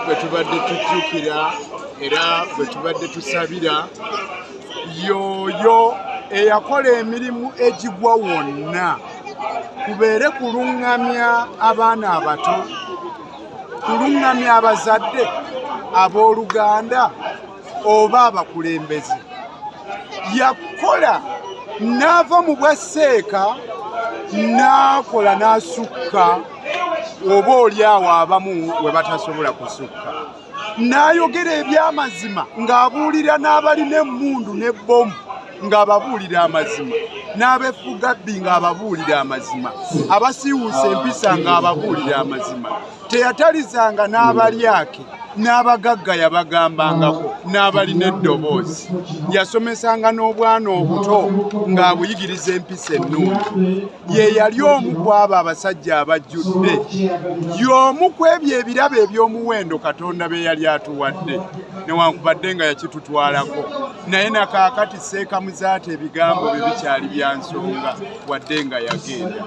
bwe tubadde tujjukira era bwe tubadde tusabira yoyo eyakola emirimu egigwa wonna, kubeere kuluŋŋamya abaana abato, kuluŋŋamya abazadde abooluganda oba abakulembeze. Yakola n'ava mu bwasseeka n'akola n'asukka oba oli awo abamu we batasobola kusukka, n'ayogera eby'amazima ng'abuulira n'abalina emmundu n'ebbomu ng'ababuulira amazima, n'abeffugabbi ng'ababuulira amazima, abasiiwuusa empisa ng'ababuulira amazima. Teyatalizanga n'abalyake n'abagagga yabagambangako, n'abalina eddoboozi. Yasomesanga n'obwana obuto ng'abuyigiriza empisa ennungi. Ye yali omu ku abo abasajja abajjudde, y'omu ku ebyo ebirabo eby'omuwendo Katonda be yali atuwadde, newankubadde nga yakitutwalako, naye nakaakati seekamuzaate ebigambo bye bikyali bya nsonga wadde nga yagenda.